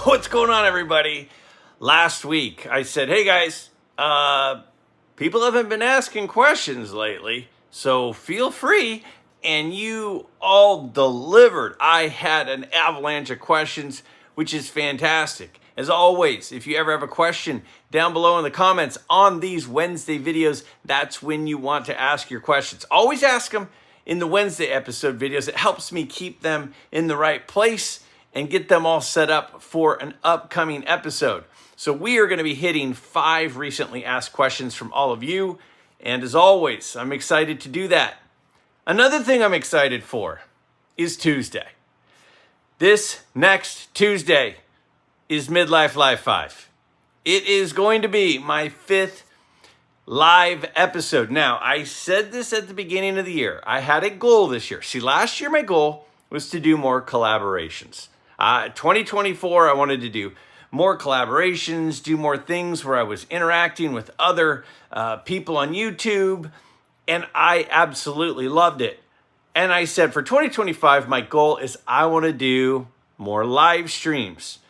What's going on, everybody? Last week I said, hey guys, people haven't been asking questions lately, so feel free, and you all delivered. I had an avalanche of questions, which is fantastic. As always, if you ever have a question down below in the comments on these Wednesday videos, that's when you want to ask your questions. Always ask them in the Wednesday episode videos. It helps me keep them in the right place and get them all set up for an upcoming episode. So we are going to be hitting 5 recently asked questions from all of you. And as always, I'm excited to do that. Another thing I'm excited for is Tuesday. This next Tuesday is MidLife Live 5. It is going to be my 5th live episode. Now, I said this at the beginning of the year. I had a goal this year. See, last year my goal was to do more collaborations. 2024, I wanted to do more collaborations, do more things where I was interacting with other people on YouTube, and I absolutely loved it. And I said for 2025, my goal is I want to do more live streams.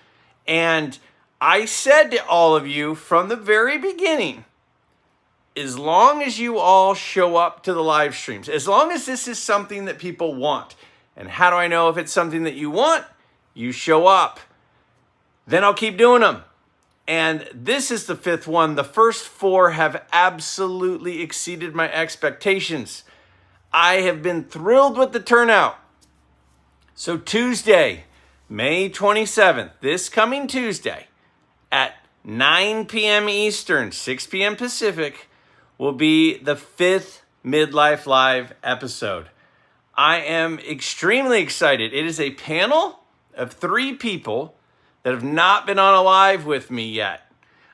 And I said to all of you from the very beginning, as long as you all show up to the live streams, as long as this is something that people want, and how do I know if it's something that you want? You show up. Then I'll keep doing them. And this is the 5th one. The first 4 have absolutely exceeded my expectations. I have been thrilled with the turnout. So Tuesday, May 27th, this coming Tuesday at 9 p.m. Eastern, 6 p.m. Pacific, will be the 5th MidLife Live episode. I am extremely excited. It is a panel of 3 people that have not been on a live with me yet.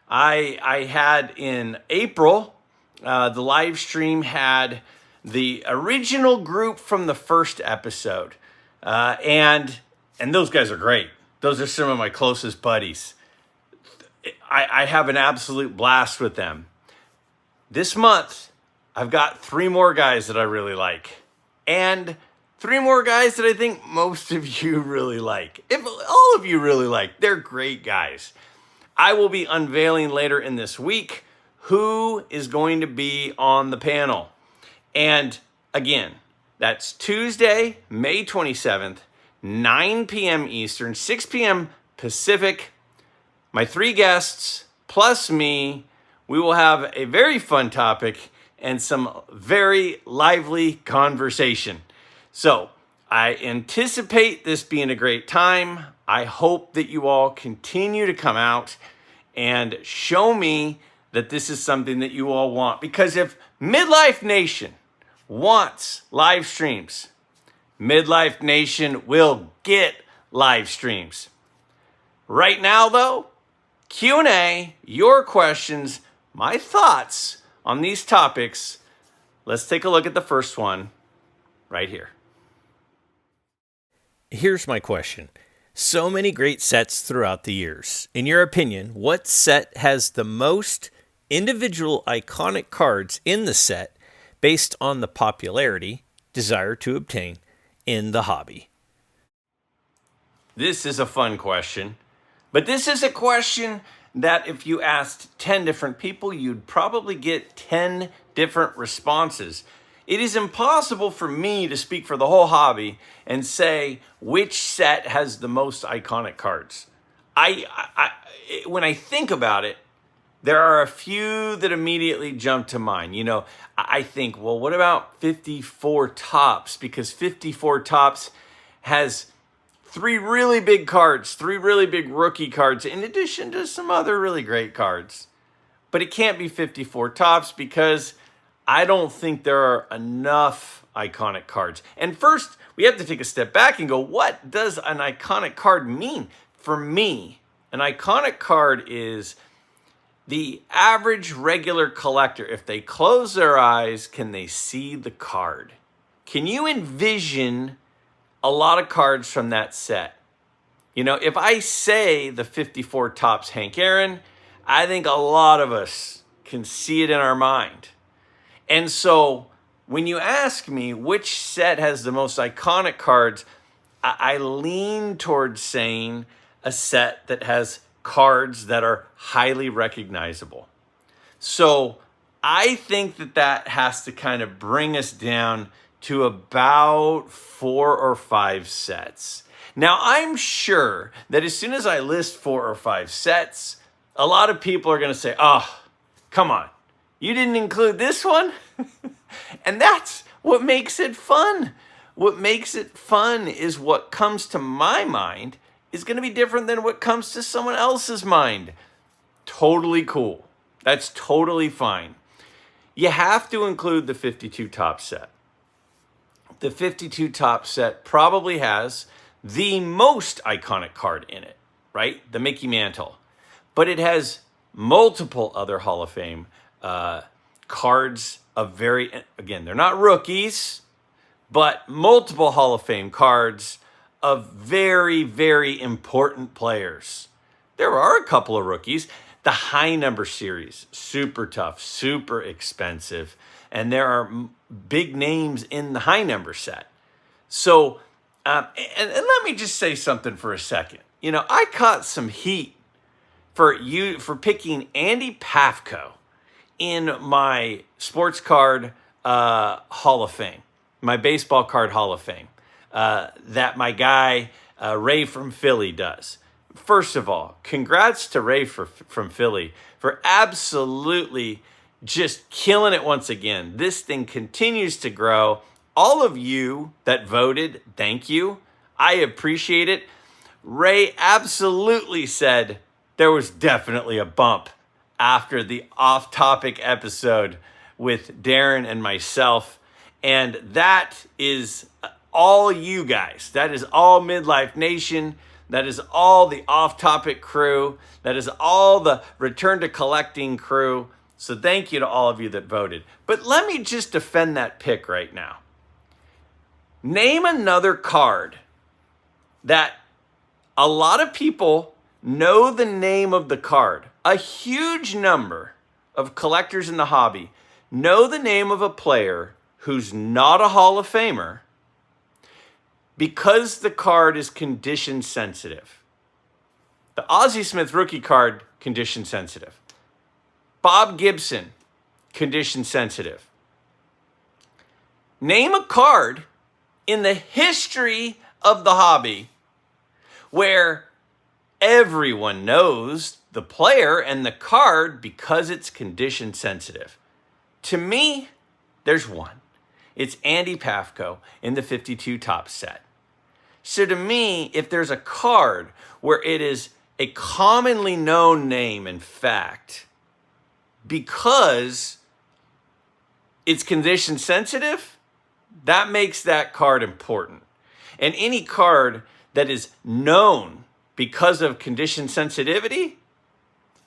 I had in April, the live stream had the original group from the first episode. And those guys are great. Those are some of my closest buddies. I have an absolute blast with them. This month, I've got 3 more guys that I really like. And 3 more guys that I think most of you really like. If all of you really like, they're great guys. I will be unveiling later in this week who is going to be on the panel. And again, that's Tuesday, May 27th, 9 p.m. Eastern, 6 p.m. Pacific. My 3 guests plus me, we will have a very fun topic and some very lively conversation. So I anticipate this being a great time. I hope that you all continue to come out and show me that this is something that you all want. Because if MidLife Nation wants live streams, MidLife Nation will get live streams. Right now, though, Q&A, your questions, my thoughts on these topics. Let's take a look at the first one right here. Here's my question. So many great sets throughout the years. In your opinion, what set has the most individual iconic cards in the set based on the popularity, desire to obtain in the hobby? This is a fun question, but this is a question that if you asked 10 different people, you'd probably get 10 different responses. It is impossible for me to speak for the whole hobby and say which set has the most iconic cards. When I think about it, there are a few that immediately jump to mind. You know, I think, well, what about 54 Topps? Because 54 Topps has 3 really big cards, 3 really big rookie cards, in addition to some other really great cards. But it can't be 54 Topps because I don't think there are enough iconic cards. And first, we have to take a step back and go, what does an iconic card mean? For me, an iconic card is the average regular collector. If they close their eyes, can they see the card? Can you envision a lot of cards from that set? You know, if I say the 54 Topps Hank Aaron, I think a lot of us can see it in our mind. And so when you ask me which set has the most iconic cards, I lean towards saying a set that has cards that are highly recognizable. So I think that has to kind of bring us down to about 4 or 5 sets. Now, I'm sure that as soon as I list 4 or 5 sets, a lot of people are going to say, oh, come on, you didn't include this one? And that's what makes it fun. What makes it fun is what comes to my mind is going to be different than what comes to someone else's mind. Totally cool. That's totally fine. You have to include the 52 Topps set. The 52 Topps set probably has the most iconic card in it, right? The Mickey Mantle. But it has multiple other Hall of Fame cards of again, they're not rookies, but multiple Hall of Fame cards of very, very important players. There are a couple of rookies. The high number series, super tough, super expensive, and there are big names in the high number set. So, and let me just say something for a second. You know, I caught some heat for picking Andy Pafko in my sports card Hall of Fame, my baseball card Hall of Fame, that my guy Ray from Philly does. First of all, congrats to Ray from Philly for absolutely just killing it once again. This thing continues to grow. All of you that voted, thank you. I appreciate it. Ray absolutely said there was definitely a bump after the off-topic episode with Darren and myself. And that is all you guys. That is all MidLife Nation. That is all the off-topic crew. That is all the return to collecting crew. So thank you to all of you that voted. But let me just defend that pick right now. Name another card that a lot of people know the name of the card. A huge number of collectors in the hobby know the name of a player who's not a Hall of Famer because the card is condition sensitive. The Ozzie Smith rookie card, condition sensitive. Bob Gibson, condition sensitive. Name a card in the history of the hobby where everyone knows the player and the card because it's condition sensitive. To me, there's one. It's Andy Pafko in the 52 Topps set. So to me, if there's a card where it is a commonly known name, in fact, because it's condition sensitive, that makes that card important. And any card that is known because of condition sensitivity,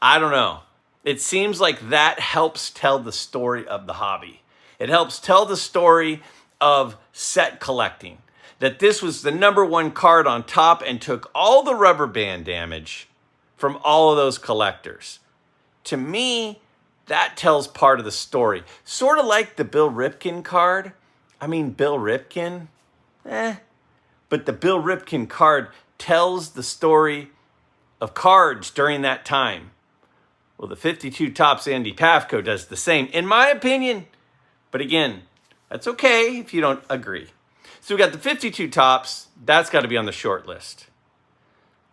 I don't know. It seems like that helps tell the story of the hobby. It helps tell the story of set collecting. That this was the number one card on top and took all the rubber band damage from all of those collectors. To me, that tells part of the story. Sort of like the Bill Ripken card. I mean, Bill Ripken, but the Bill Ripken card tells the story of cards during that time. Well, the 52 Topps Andy Pafko does the same, in my opinion. But again, that's okay if you don't agree. So we got the 52 Topps. That's got to be on the short list.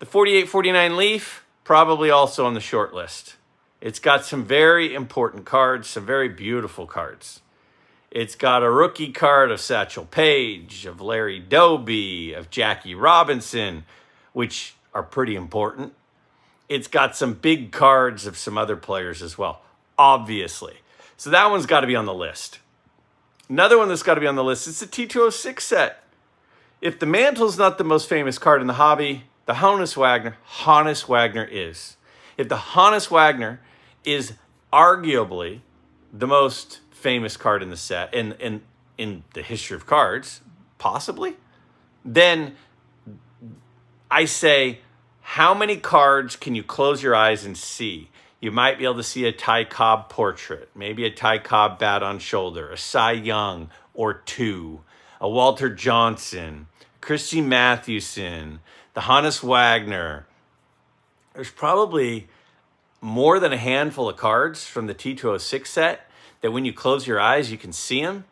The 48-49 Leaf, probably also on the short list. It's got some very important cards, some very beautiful cards. It's got a rookie card of Satchel Paige, of Larry Doby, of Jackie Robinson, which are pretty important. It's got some big cards of some other players as well, obviously. So that one's got to be on the list. Another one that's got to be on the list is the T206 set. If the Mantle's not the most famous card in the hobby, the Honus Wagner is. If the Honus Wagner is arguably the most famous card in the set, in the history of cards, possibly, then I say, how many cards can you close your eyes and see? You might be able to see a Ty Cobb portrait, maybe a Ty Cobb bat on shoulder, a Cy Young or two, a Walter Johnson, Christy Mathewson, the Honus Wagner, there's probably more than a handful of cards from the T206 set that when you close your eyes, you can see them.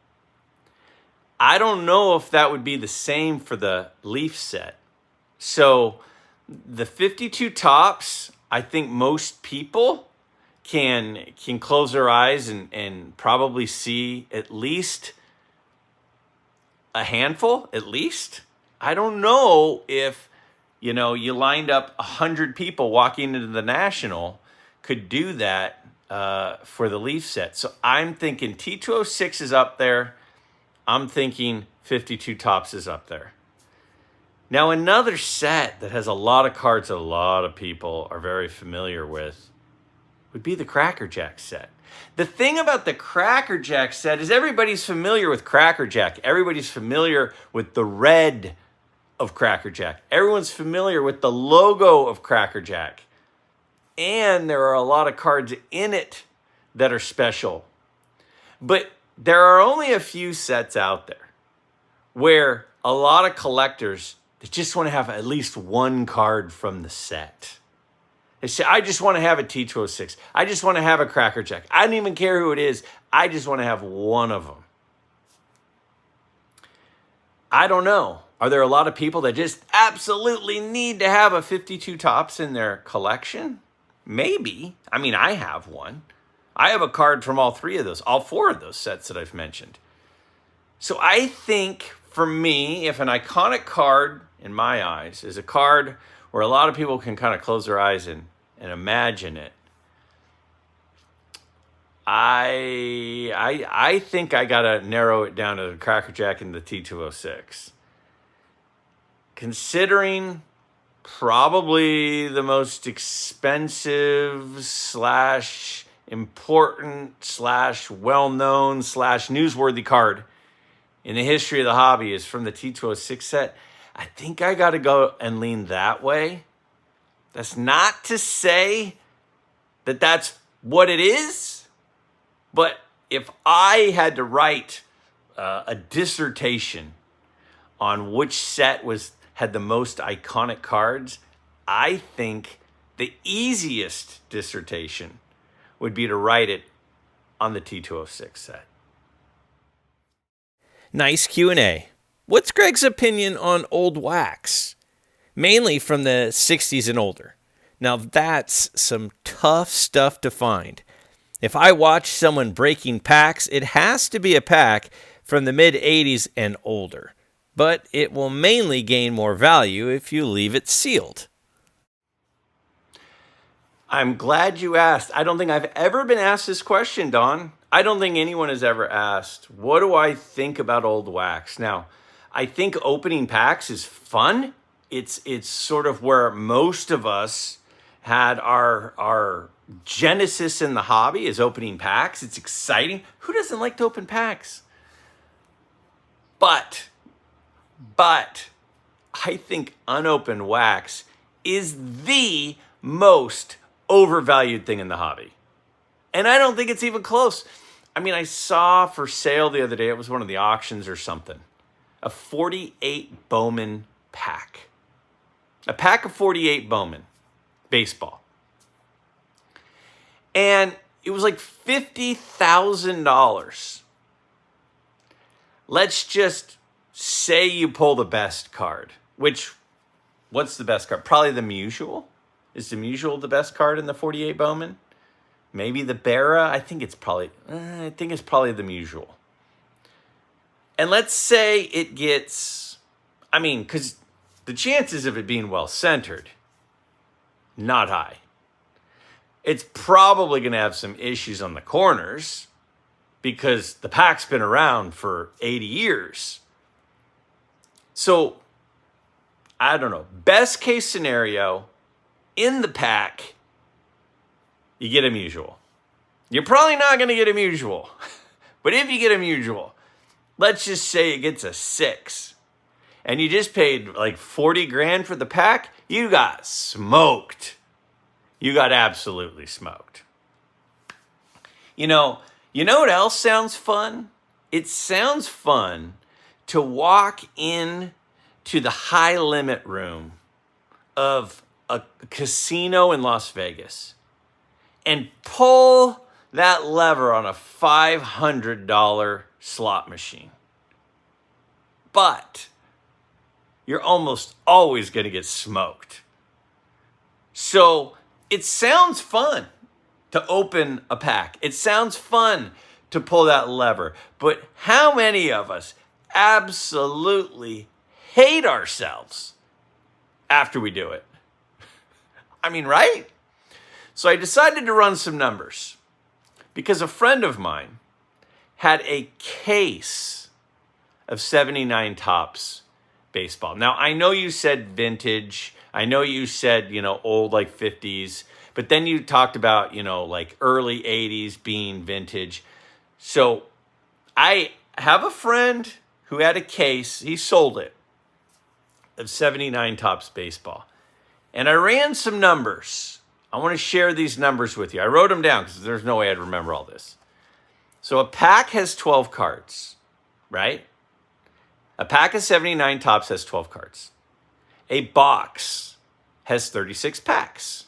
I don't know if that would be the same for the Leaf set. So the 52 Topps, I think most people can close their eyes and probably see at least a handful, at least. I don't know if, you lined up 100 people walking into the National could do that for the Leaf set. So I'm thinking T206 is up there. I'm thinking 52 Topps is up there. Now, another set that has a lot of cards that a lot of people are very familiar with would be the Cracker Jack set. The thing about the Cracker Jack set is everybody's familiar with Cracker Jack. Everybody's familiar with the red of Cracker Jack. Everyone's familiar with the logo of Cracker Jack. And there are a lot of cards in it that are special. But there are only a few sets out there where a lot of collectors, they just want to have at least one card from the set. They say, I just want to have a T206. I just want to have a Cracker Jack. I don't even care who it is. I just want to have one of them. I don't know. Are there a lot of people that just absolutely need to have a 52 Topps in their collection? Maybe. I mean, I have one. I have a card from all four of those sets that I've mentioned. So I think for me, if an iconic card in my eyes is a card where a lot of people can kind of close their eyes and imagine it, I think I gotta narrow it down to the Cracker Jack and the T206. Considering probably the most expensive / important / well-known / newsworthy card in the history of the hobby is from the T206 set, I think I got to go and lean that way. That's not to say that that's what it is, but if I had to write a dissertation on which set had the most iconic cards, I think the easiest dissertation would be to write it on the T206 set. Nice Q&A. What's Greg's opinion on old wax? Mainly from the 60s and older. Now that's some tough stuff to find. If I watch someone breaking packs, it has to be a pack from the mid-80s and older. But it will mainly gain more value if you leave it sealed. I'm glad you asked. I don't think I've ever been asked this question, Don. I don't think anyone has ever asked, what do I think about old wax? Now, I think opening packs is fun. It's sort of where most of us had our genesis in the hobby is opening packs. It's exciting. Who doesn't like to open packs? But I think unopened wax is the most overvalued thing in the hobby. And I don't think it's even close. I mean, I saw for sale the other day, it was one of the auctions or something, a 48 Bowman pack. A pack of 48 Bowman baseball. And it was like $50,000. Let's just say you pull the best card, what's the best card? Probably the Mutual. Is the Mutual the best card in the 48 Bowman? Maybe the Berra. I think it's probably the Mutual. And let's say it gets, because the chances of it being well-centered, not high. It's probably going to have some issues on the corners because the pack's been around for 80 years. So, I don't know. Best case scenario, in the pack, you get a Mutual. You're probably not going to get a Mutual. But if you get a Mutual, let's just say it gets a 6. And you just paid like 40 grand for the pack, you got smoked. You got absolutely smoked. You know what else sounds fun? It sounds fun to walk in to the high limit room of a casino in Las Vegas and pull that lever on a $500 slot machine. But you're almost always going to get smoked. So it sounds fun to open a pack. It sounds fun to pull that lever. But how many of us absolutely hate ourselves after we do it? I mean, right? So I decided to run some numbers because a friend of mine had a case of 79 Topps baseball. Now, I know you said vintage. I know you said, old like 50s. But then you talked about, like early 80s being vintage. So I have a friend who had a case. He sold it of 79 Topps baseball. And I ran some numbers. I want to share these numbers with you. I wrote them down because there's no way I'd remember all this. So a pack has 12 cards, right? A pack of 79 Topps has 12 cards. A box has 36 packs.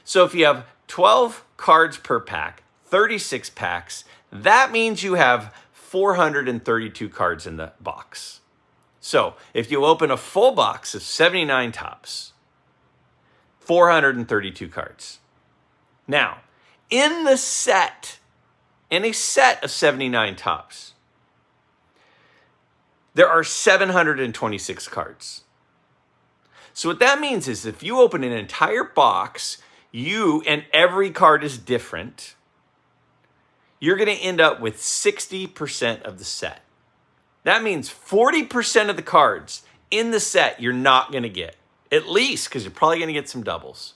So if you have 12 cards per pack, 36 packs, that means you have 432 cards in the box. So if you open a full box of 79 Topps, 432 cards. Now, in a set of 79 Topps, there are 726 cards. So what that means is if you open an entire box, and every card is different, you're going to end up with 60% of the set. That means 40% of the cards in the set you're not going to get, at least because you're probably going to get some doubles.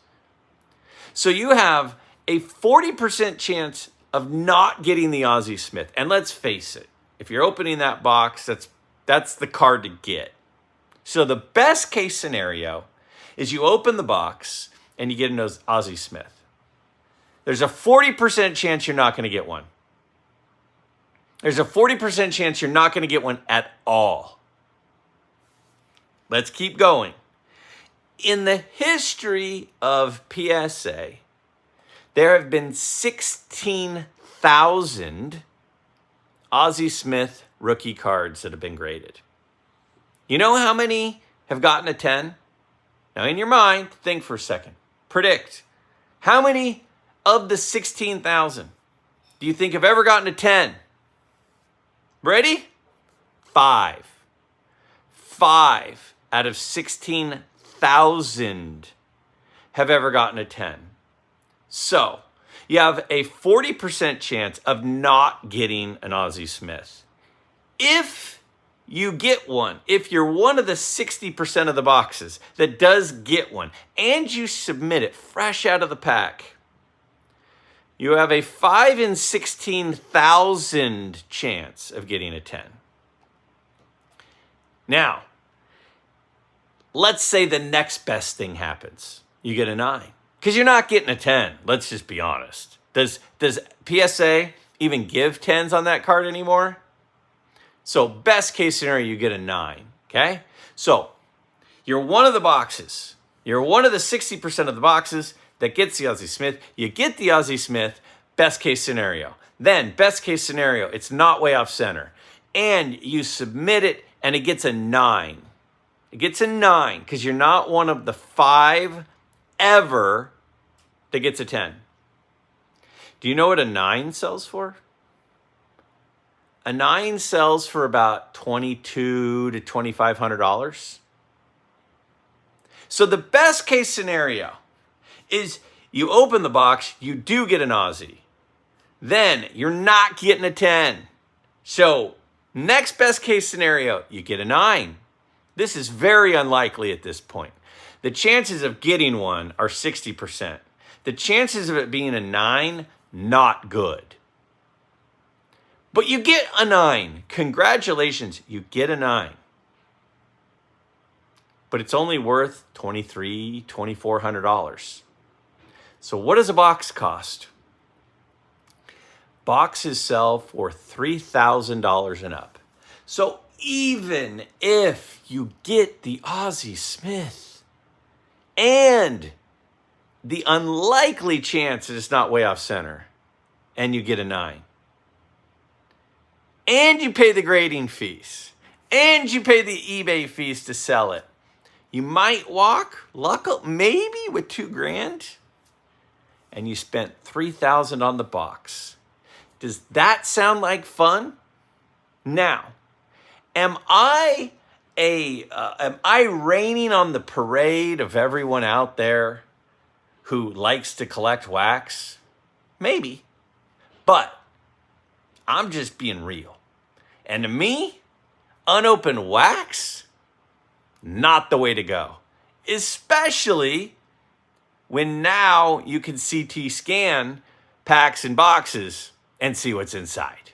So you have a 40% chance of not getting the Ozzie Smith. And let's face it, if you're opening that box, that's the card to get. So the best case scenario is you open the box and you get an Ozzie Smith. There's a 40% chance you're not going to get one. There's a 40% chance you're not going to get one at all. Let's keep going. In the history of PSA, there have been 16,000 Ozzie Smith rookie cards that have been graded. You know how many have gotten a 10? Now in your mind, think for a second. Predict. How many of the 16,000 do you think have ever gotten a 10? Ready? 5. 5 out of 16,000 have ever gotten a 10. So you have a 40% chance of not getting an Ozzie Smith. If you get one, if you're one of the 60% of the boxes that does get one, and you submit it fresh out of the pack, you have a 5 in 16,000 chance of getting a 10. Now, let's say the next best thing happens. You get a 9. Because you're not getting a 10. Let's just be honest. Does PSA even give 10s on that card anymore? So best case scenario, you get a 9. Okay? So you're one of the boxes. You're one of the 60% of the boxes that gets the Ozzie Smith. You get the Ozzie Smith, best case scenario. Then, best case scenario, it's not way off center. And you submit it, and it gets a 9. It gets a 9 because you're not one of the 5 ever that gets a 10. Do you know what a 9 sells for? A 9 sells for about $2,200 to $2,500. So the best case scenario is you open the box, you do get an Ozzie. Then you're not getting a 10. So next best case scenario, you get a 9. This is very unlikely at this point. The chances of getting one are 60%. The chances of it being a 9, not good. But you get a 9. Congratulations, you get a 9. But it's only worth $2,300, $2,400. So what does a box cost? Boxes sell for $3,000 and up. So even if you get the Ozzie Smith and the unlikely chance that it's not way off center, and you get a 9. And you pay the grading fees, and you pay the eBay fees to sell it. You might luck maybe with $2,000, and you spent $3,000 on the box. Does that sound like fun? Now, am I raining on the parade of everyone out there who likes to collect wax? Maybe, but I'm just being real. And to me, unopened wax, not the way to go. Especially when now you can CT scan packs and boxes and see what's inside.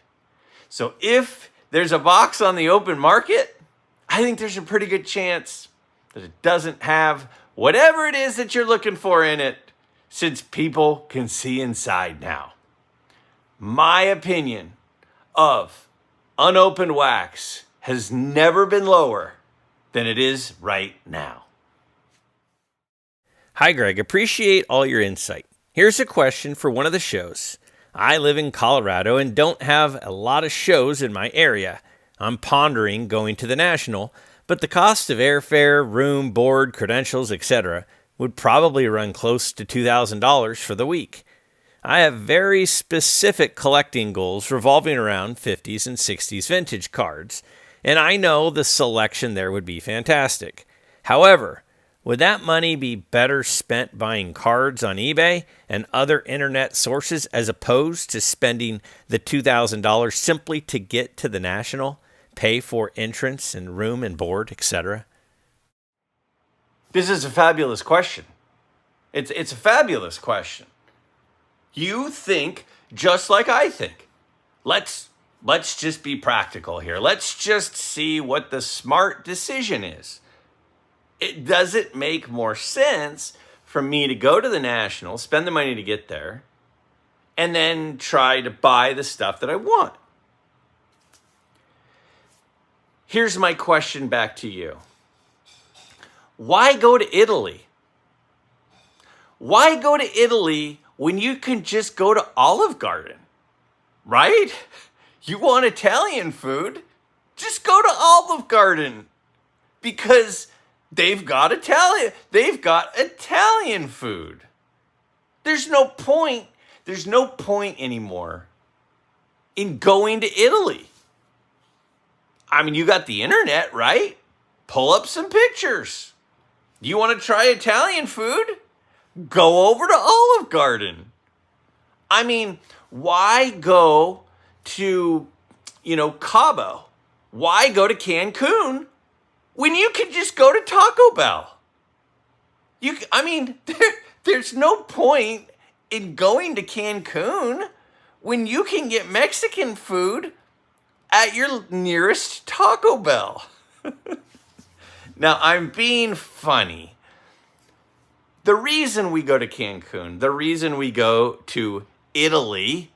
So if there's a box on the open market, I think there's a pretty good chance that it doesn't have whatever it is that you're looking for in it, since people can see inside now. My opinion of unopened wax has never been lower than it is right now. Hi, Greg. Appreciate all your insight. Here's a question for one of the shows. I live in Colorado and don't have a lot of shows in my area. I'm pondering going to the National, but the cost of airfare, room, board, credentials, etc. would probably run close to $2,000 for the week. I have very specific collecting goals revolving around 50s and 60s vintage cards, and I know the selection there would be fantastic. However, would that money be better spent buying cards on eBay and other internet sources as opposed to spending the $2,000 simply to get to the National, pay for entrance and room and board, etc.? This is a fabulous question. It's a fabulous question. You think just like I think. Let's just be practical here. Let's just see what the smart decision is. Does it make more sense for me to go to the National, spend the money to get there, and then try to buy the stuff that I want? Here's my question back to you. Why go to Italy? Why go to Italy when you can just go to Olive Garden, right? You want Italian food? Just go to Olive Garden, because they've got Italian food. There's no point anymore in going to Italy. I mean, you got the internet, right? Pull up some pictures. You want to try Italian food? Go over to Olive Garden. I mean, why go to, Cabo? Why go to Cancun when you can just go to Taco Bell? There's no point in going to Cancun when you can get Mexican food at your nearest Taco Bell. Now, I'm being funny. The reason we go to Cancun, the reason we go to Italy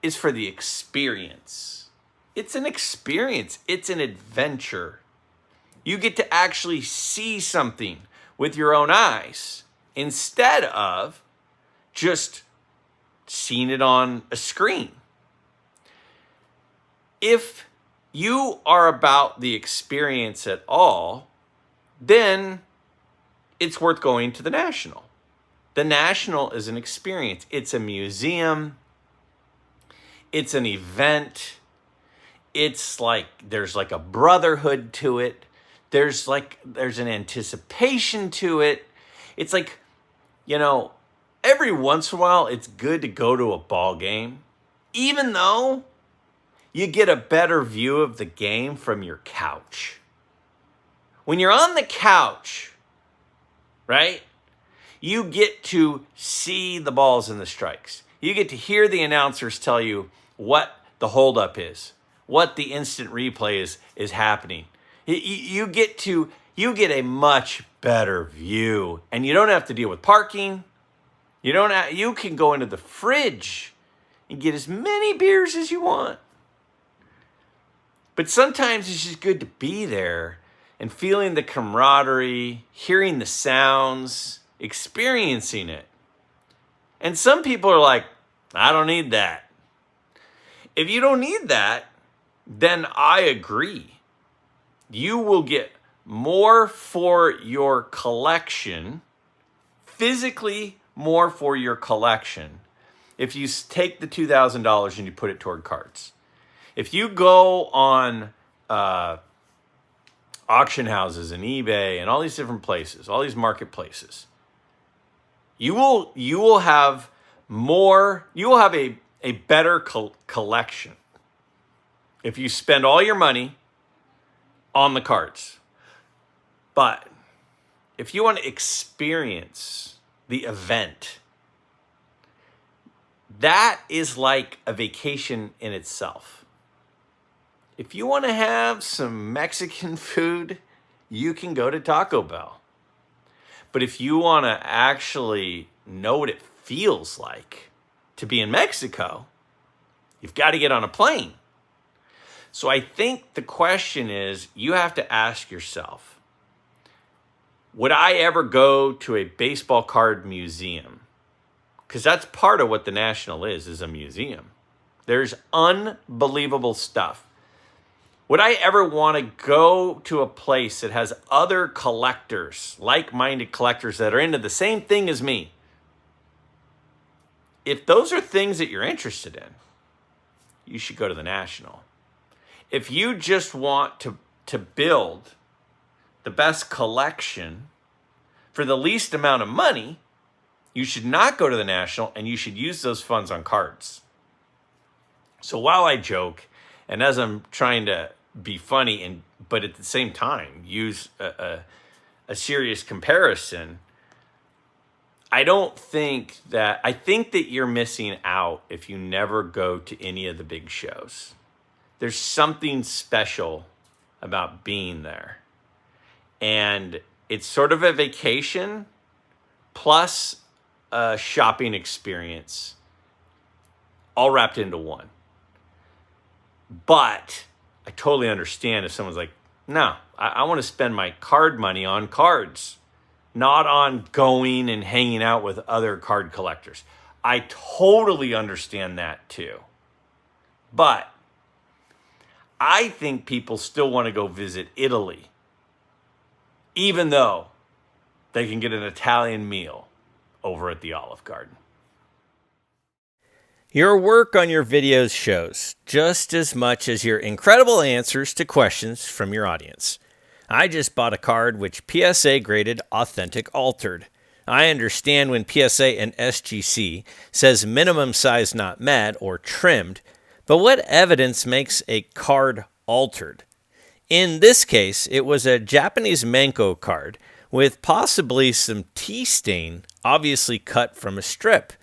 is for the experience. It's an experience. It's an adventure. You get to actually see something with your own eyes instead of just seeing it on a screen. If you are about the experience at all, then it's worth going to the National. The National is an experience. It's a museum. It's an event. It's like there's like a brotherhood to it. There's an anticipation to it. It's like, every once in a while it's good to go to a ball game, even though you get a better view of the game from your couch. When you're on the couch, right? You get to see the balls and the strikes. You get to hear the announcers tell you what the holdup is, what the instant replay is happening. You get a much better view, and you don't have to deal with parking. You can go into the fridge and get as many beers as you want. But sometimes it's just good to be there and feeling the camaraderie, hearing the sounds, experiencing it. And some people are like, I don't need that. If you don't need that, then I agree. You will get more for your collection, physically more for your collection, if you take the $2,000 and you put it toward cards. If you go on auction houses and eBay and all these different places, all these marketplaces, you will have more, you will have a better collection if you spend all your money on the cards. But if you want to experience the event, that is like a vacation in itself. If you want to have some Mexican food, you can go to Taco Bell. But if you want to actually know what it feels like to be in Mexico, you've got to get on a plane. So I think the question is, you have to ask yourself, would I ever go to a baseball card museum? Because that's part of what the National is a museum. There's unbelievable stuff. Would I ever want to go to a place that has other collectors, like-minded collectors that are into the same thing as me? If those are things that you're interested in, you should go to the National. If you just want to build the best collection for the least amount of money, you should not go to the National, and you should use those funds on cards. So while I joke, and as I'm trying to be funny, but at the same time use a serious comparison, I think that you're missing out if you never go to any of the big shows. There's something special about being there. And it's sort of a vacation plus a shopping experience all wrapped into one. But I totally understand if someone's like, no, I want to spend my card money on cards, not on going and hanging out with other card collectors. I totally understand that too. But I think people still want to go visit Italy, even though they can get an Italian meal over at the Olive Garden. Your work on your videos shows just as much as your incredible answers to questions from your audience. I just bought a card which PSA graded authentic altered. I understand when PSA and SGC says minimum size not met or trimmed, but what evidence makes a card altered? In this case, it was a Japanese Manko card with possibly some tea stain, obviously cut from a strip.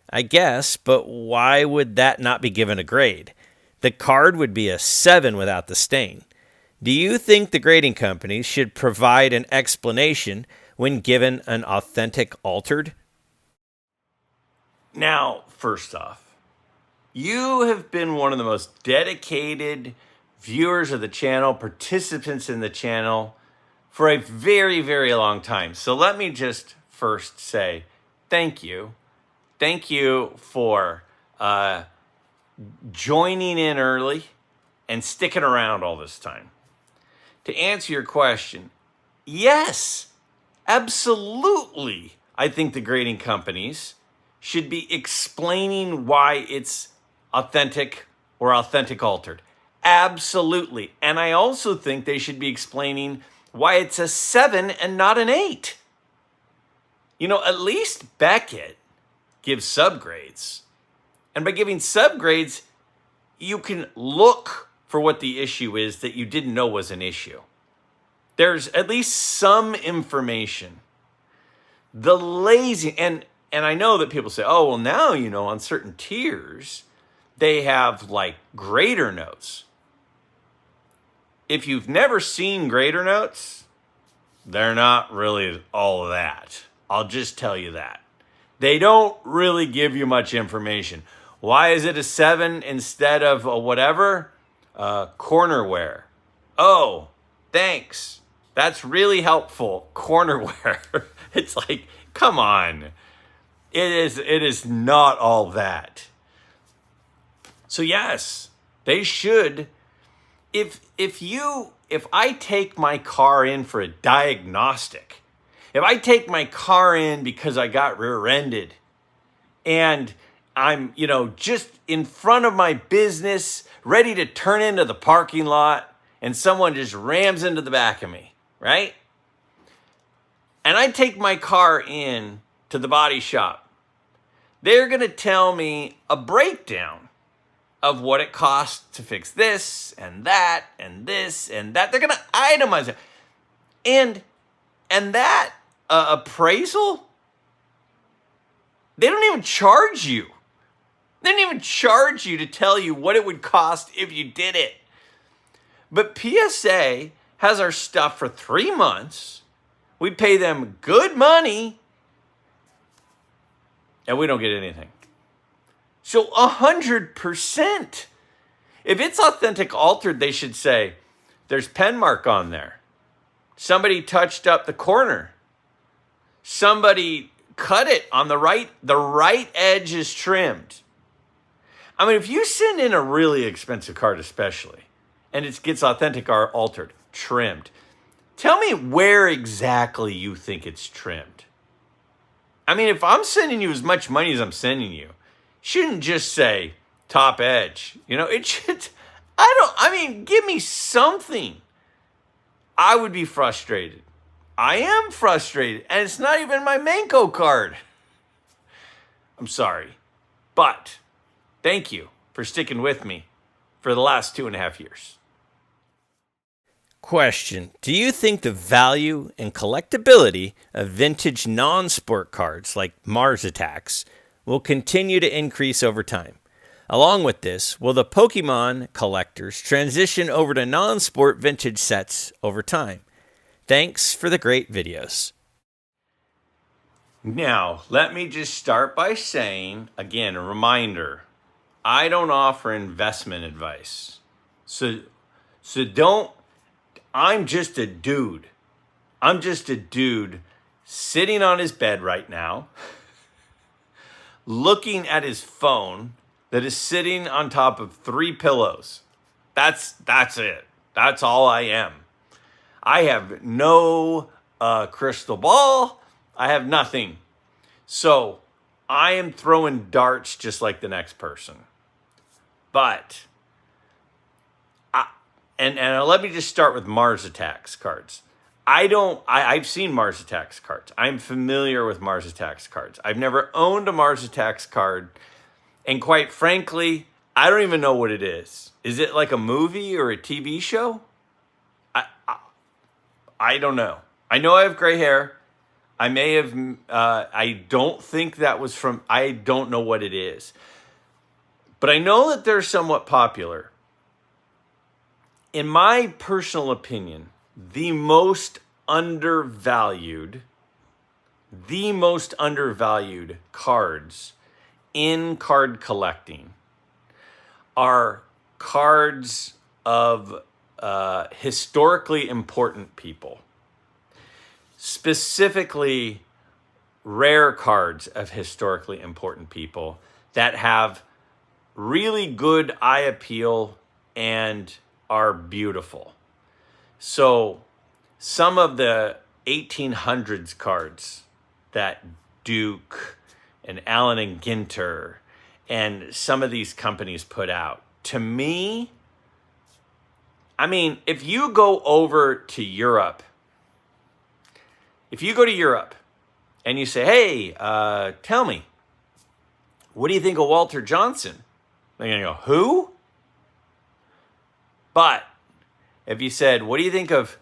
I guess, but why would that not be given a grade? The card would be a 7 without the stain. Do you think the grading companies should provide an explanation when given an authentic altered? Now, first off, you have been one of the most dedicated viewers of the channel, participants in the channel for a very, very long time. So let me just first say thank you. Thank you for joining in early and sticking around all this time. To answer your question, yes, absolutely. I think the grading companies should be explaining why it's authentic or authentic altered. Absolutely. And I also think they should be explaining why it's a 7 and not an 8. You know, at least Beckett gives subgrades. And by giving subgrades, you can look for what the issue is that you didn't know was an issue. There's at least some information. The lazy, and I know that people say, oh, well, now, you know, on certain tiers, they have like grader notes. If you've never seen grader notes, they're not really all that. I'll just tell you that. They don't really give you much information. Why is it a 7 instead of a whatever? Cornerware. Oh, thanks. That's really helpful. Cornerware. It's like, come on. It is not all that. So yes, they should. If I take my car in for a diagnostic, if I take my car in because I got rear-ended and I'm, just in front of my business, ready to turn into the parking lot, and someone just rams into the back of me, right? And I take my car in to the body shop, they're going to tell me a breakdown of what it costs to fix this and that and this and that. They're going to itemize it. And that appraisal, they don't even charge you. They don't even charge you to tell you what it would cost if you did it. But PSA has our stuff for 3 months. We pay them good money, and we don't get anything. So 100%. If it's authentic altered, they should say, there's pen mark on there. Somebody touched up the corner. Somebody cut it on the right edge is trimmed. I mean, if you send in a really expensive card especially, and it gets authentic or altered, trimmed, tell me where exactly you think it's trimmed. I mean, if I'm sending you as much money as I'm sending you, shouldn't just say top edge. It should, give me something. I would be frustrated. I am frustrated. And it's not even my Manco card. I'm sorry. But thank you for sticking with me for the last 2.5 years. Question: do you think the value and collectability of vintage non-sport cards like Mars Attacks will continue to increase over time? Along with this, will the Pokemon collectors transition over to non-sport vintage sets over time? Thanks for the great videos. Now, let me just start by saying, again, a reminder, I don't offer investment advice. So don't, I'm just a dude. I'm just a dude sitting on his bed right now, looking at his phone that is sitting on top of 3 pillows. That's it. That's all I am. I have no crystal ball. I have nothing. So I am throwing darts just like the next person. But, and let me just start with Mars Attacks cards. I've seen Mars Attacks cards. I'm familiar with Mars Attacks cards. I've never owned a Mars Attacks card. And quite frankly, I don't even know what it is. Is it like a movie or a TV show? I don't know. I know I have gray hair. I may have, I don't think that was from, I don't know what it is. But I know that they're somewhat popular. In my personal opinion, the most undervalued cards in card collecting are cards of historically important people. Specifically, rare cards of historically important people that have really good eye appeal and are beautiful. So some of the 1800s cards that Duke and Allen and Ginter and some of these companies put out, to me, I mean, if you go over to Europe, and you say, hey, tell me, what do you think of Walter Johnson? They're going to go, who? But if you said, what do you think of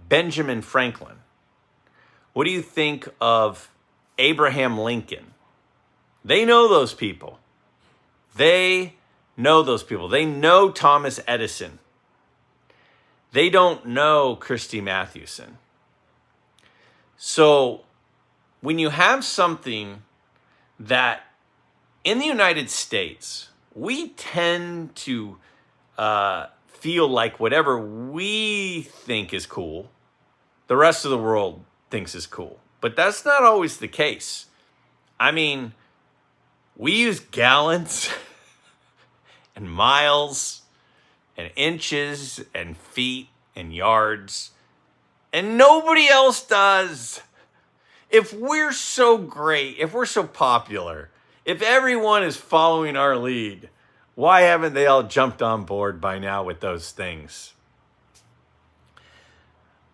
Benjamin Franklin? What do you think of Abraham Lincoln? They know those people. They know Thomas Edison. They don't know Christy Mathewson. So when you have something that in the United States, we tend to feel like whatever we think is cool, the rest of the world thinks is cool. But that's not always the case. I mean, we use gallons and miles and inches and feet and yards, and nobody else does. If we're so great, if we're so popular, if everyone is following our lead, why haven't they all jumped on board by now with those things?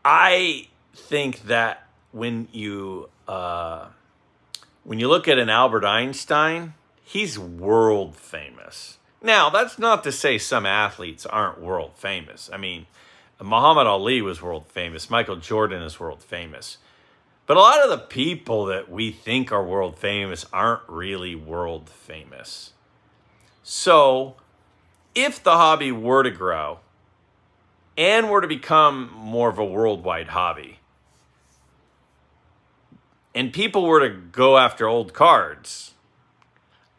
I think that when you look at an Albert Einstein, he's world famous. Now, that's not to say some athletes aren't world famous. I mean, Muhammad Ali was world famous. Michael Jordan is world famous. But a lot of the people that we think are world famous aren't really world famous. So, if the hobby were to grow and were to become more of a worldwide hobby, and people were to go after old cards,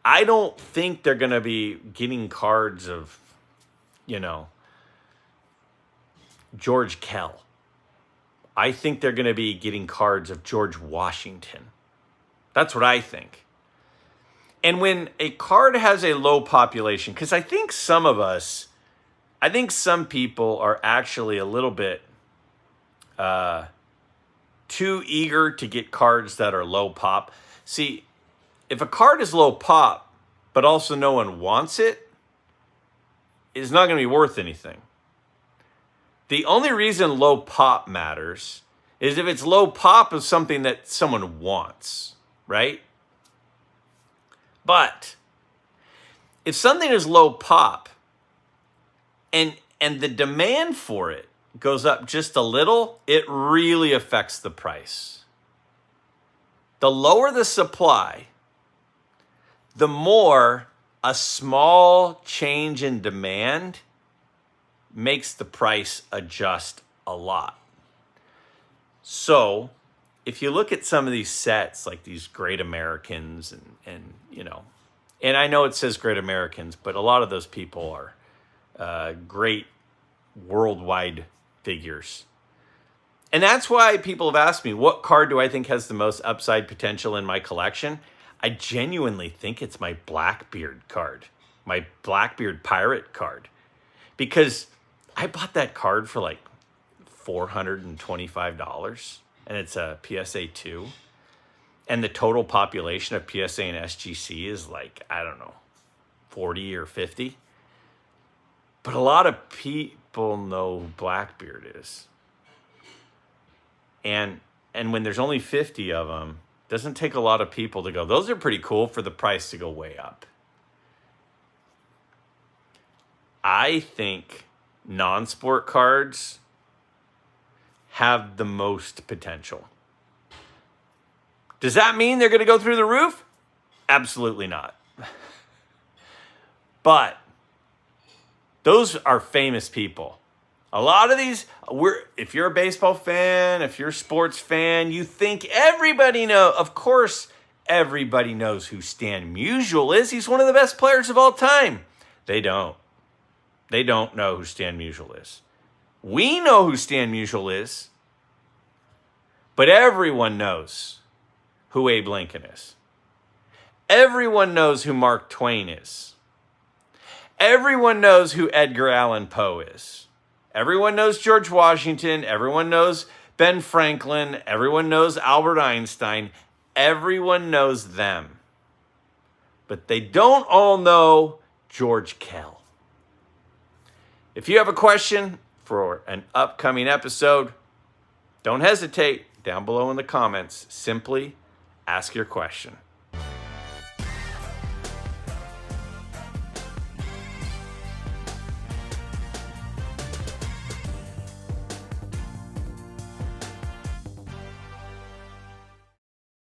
I don't think they're going to be getting cards of, George Kell. I think they're going to be getting cards of George Washington. That's what I think. And when a card has a low population, because I think some people are actually a little bit too eager to get cards that are low pop. See, if a card is low pop, but also no one wants it, it's not going to be worth anything. The only reason low pop matters is if it's low pop of something that someone wants, right? But if something is low pop and the demand for it goes up just a little, it really affects the price. The lower the supply, the more a small change in demand makes the price adjust a lot. So, if you look at some of these sets, like these Great Americans, and I know it says Great Americans, but a lot of those people are great worldwide figures. And that's why people have asked me, what card do I think has the most upside potential in my collection? I genuinely think it's my Blackbeard card, my Blackbeard Pirate card, because I bought that card for like $425, and it's a PSA 2. And the total population of PSA and SGC is like, I don't know, 40 or 50. But a lot of people know who Blackbeard is. And when there's only 50 of them, it doesn't take a lot of people to go, those are pretty cool, for the price to go way up. I think non-sport cards have the most potential. Does that mean they're going to go through the roof? Absolutely not. But those are famous people. A lot of these, if you're a baseball fan, if you're a sports fan, you think everybody knows. Of course, everybody knows who Stan Musial is. He's one of the best players of all time. They don't. They don't know who Stan Musial is. We know who Stan Musial is. But everyone knows who Abe Lincoln is. Everyone knows who Mark Twain is. Everyone knows who Edgar Allan Poe is. Everyone knows George Washington. Everyone knows Ben Franklin. Everyone knows Albert Einstein. Everyone knows them. But they don't all know George Kell. If you have a question for an upcoming episode, don't hesitate. Down below in the comments, simply ask your question.